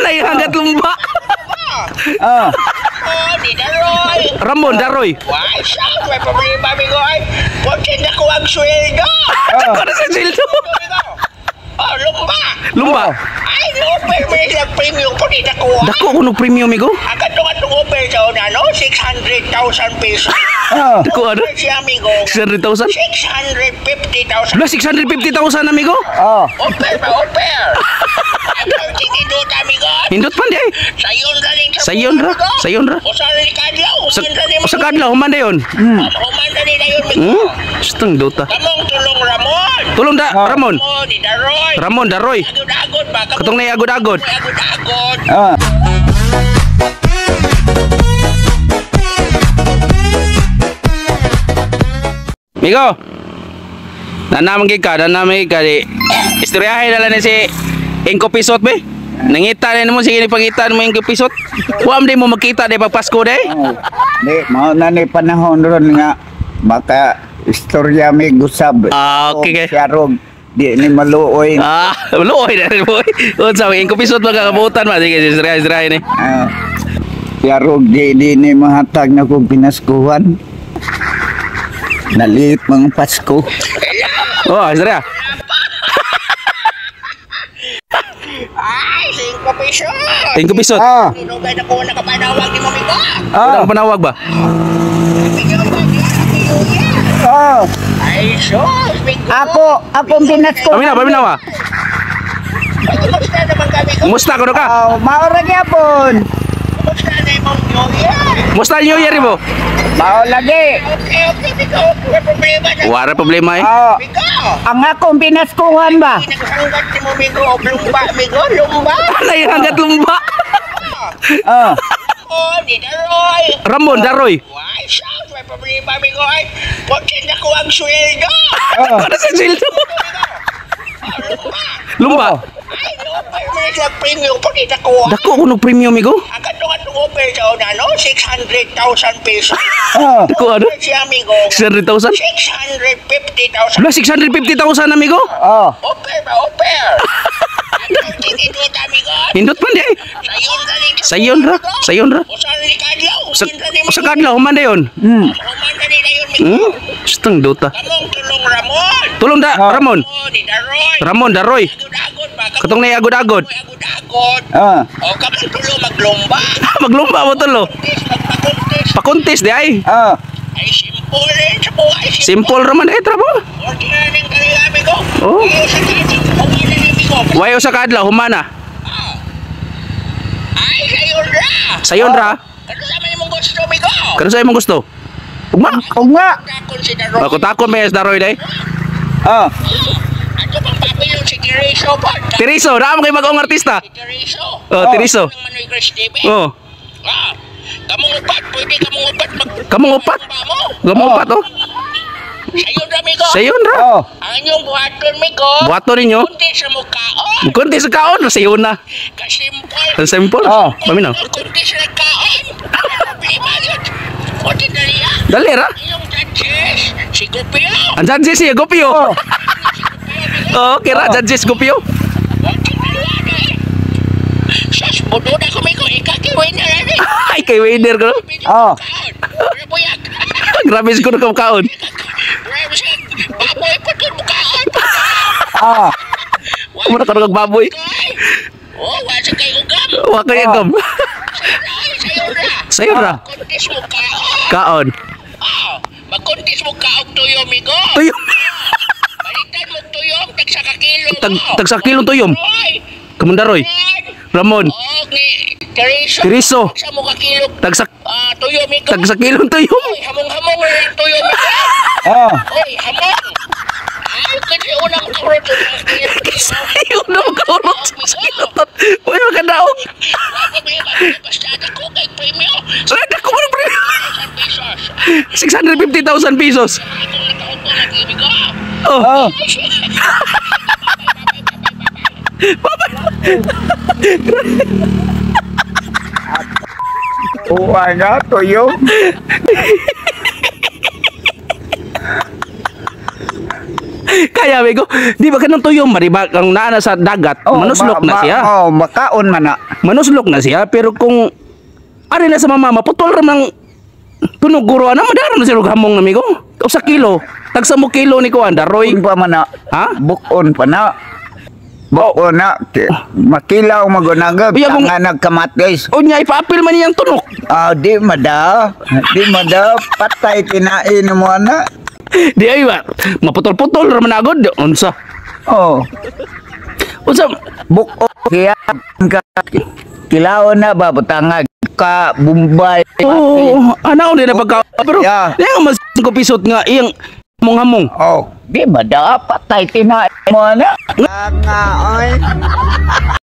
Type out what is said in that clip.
Alay hanggat lumba. Ah. Oh, di Daroy. Ramon Daroy. Why, saan? May problema, amigo. Ay, huwag tinda ko ang sweldo. Ako na sa sildo. Oh, lumba. Lumba. Ay, no-offer mo yung premium po, di na ko. Dako ko no premium migo. Ang katong offer sa una, no? 600,000 pesos. Ah. Dako ano? Si amigo. 600,000? 650,000. Wala 650,000 amigo. Oh. Offer ba, offer? Ang tinidot, amigo. Hindot man di ay. Sayon ra rin Sayon ra. Sayon ra. O sa kadlaw, human ra rin Sa kadlaw human dayon. Human ra rin na yun, amigo. Stang dota. Kamong tulong Ramon. Tulong da Ramon. Oh, di Daroy. Ramon Daroy. Agod-agod ba? Katong na agod-agod. Agod-agod. Ah. Migo. Nanamang ka di. Istoryahin na lang ni si Inko Pisot be. Nangita na mo sige ni pangitan mo Inko Pisot. Wa di mo makita di pag Pasko de. Oh. Di, mau na ni panahon ron nga baka istorya may gusab. Ah, okay, okay. Siyarog, di ni maluoy. Luoy na rin boy. Unsa mo Inko Pisot magkakabutan ma sige istoryahin ni. Siyarog, di ni mahatag na kong pinaskuhan. Nalit mga Pasko. Oh, istorya. Ay, 5 pesos. Inko Pisot. Ah. Tinugay na ko nakapanawag ni Mamigo. Wala kang panawag ba? Bigyan mo niya. Oh. Ay, sus. Migo. Akong pinaskuhan. Paminawa. Ay, kumusta naman kami ko? Musta ko ka? Oh, maura gyapon. Kumusta na yung New Year? Musta New Year mo? Mao lagi. Okay, Migo. May problema na. Wala problema eh. Oh, Migo. ang akong pinaskuhan ba? Naghanggat ni mo, Migo. Lumba, Migo. Lumba. Alay hanggat lumba. Ah. Oh, di Daroy. Ramon Daroy. Why, saan? May problema, Migo. Ay, huwag tinda ko ang sweldo. Ako na sa sildo. Lumba. Ay, no-offer mo yung premium po, di na ko. Dako ko no premium migo. Ang katong offer sa una, no? 600,000 pesos. Ah. Dako ano? Si amigo. 600,000? 650,000. Wala 650,000 amigo. Oh. Offer ba, offer? Ang tinidot, amigo. Hindot man di ay. Sayon ra rin. Sayon ra. Sayon ra. O sa rin kadlaw. Sa kadlaw human dayon. Human ra rin na yun, amigo. Stang dota. Kamong tulong Ramon. Tulong da Ramon. Oh, di Daroy. Ramon Daroy. Agod-agod ba? Katong na agod-agod. Agod-agod. Ah. O, kamong tulong maglumba. Maglumba mo tulo. Magpakuntis. Pakuntis di ay. Ah. Ay, simple rin sa buhay. Simple raman ay trabaho. Ordinary ng kalilami ko. Oh. Iyo sa kanin. Ordinary ko. Wayo sa kadlaw humana. Ay, sayon ra. Sayon ra. Ano sa man mong gusto, amigo? Kano sa imong gusto? Ugma. O nga. Kakonsidero. Ako takon may Daroy day. Ah. Ano bang papi yung si Tiriso po? Tiriso, naa mo kay mag-ong artista. Si Tiriso. Oh, Tiriso. Ang Manoy Chris TV. Oh, Ah, kamong upat. Pwede kamong upat kamong upat. mo. Gamong upat oh. Sayon ra, amigo. Sayon ra. Oh. Ang inyong buhaton, amigo. Buhato ninyo. Kunti sa mukhaon. Kunti sa kaon, sayon na. Kasimple. Ang simple. Oh. Paminaw. Kunti sa kaon. Problema yun. Kunti na liya. Dali ra. Yung judges, si Gupio. Ang judges siya, Gupio. Oh. Oh, kira judges Gupio. Kunti na liya na eh. Sas, budo na kumigo. Ikakiwin na rin eh. Ay, kay Wader ko. Oh. Kaon. Pero buyag. Grabe ko na kaon. Pero siya, baboy pa doon mo kaon. Ah. Mura ka nung baboy. Oh, wasa kay ugam. Wa kay agam. Sayo ra. Sayon ra. Kuntis mo kaon. Kaon. Ah, magkuntis mo kaog tuyo, amigo. Tuyom. Balitan mo tuyom, tag sa kakilo mo. Tag sa kilong tuyom. Roy. Kamundaroy. Ramon. Oh, ni Tiriso. Tiriso. Sa mo kakilo. Tag sa Tuyo, amigo. tag sa kilong tuyom. Oy, hamong-hamong na yung tuyo, amigo. Ah. Oy, hamong. Ay, kasi unang kurot sa kakilo. Sayon na magkaurot sa kilotot. Uy, magkadaog. Problema, basta ako kay premio. Ay, dako mo ng premium. 1,000 pesos. 650,000 pesos. Akong nakaupo na, amigo. Oh, Oh. Uwa nga, tuyo. Kaya Migo, di ba kanang tuyo man, di ba kang naana sa dagat, manuslok na siya. Makaon man na. Manuslok na siya, pero kung ari na sa mama, putol ra mang tunog guro ana madara na sila hamong na Migo. O sa kilo, tagsa mo kilo ni kuan daroy. Bukon pa man na. Ha? Bukon pa na. Bukon na. Makilaw magunagag. Iya, kung- Nga nagkamatgays. O niya ipaapil man niyang tunok. Di mada. Di mada. Patay kinain mo na. Di ay ba, maputol-putol ra man agod unsa. Oh. Unsa Bukon. Kaya ka. Kilaw na ba. Butangag ka. Bumbay. oh, ana ulit na pagka pero Yeah. di nga mas 5 pisot nga iyang hamong. Oh. Di mada. Patay kinain mo na. Nga oy.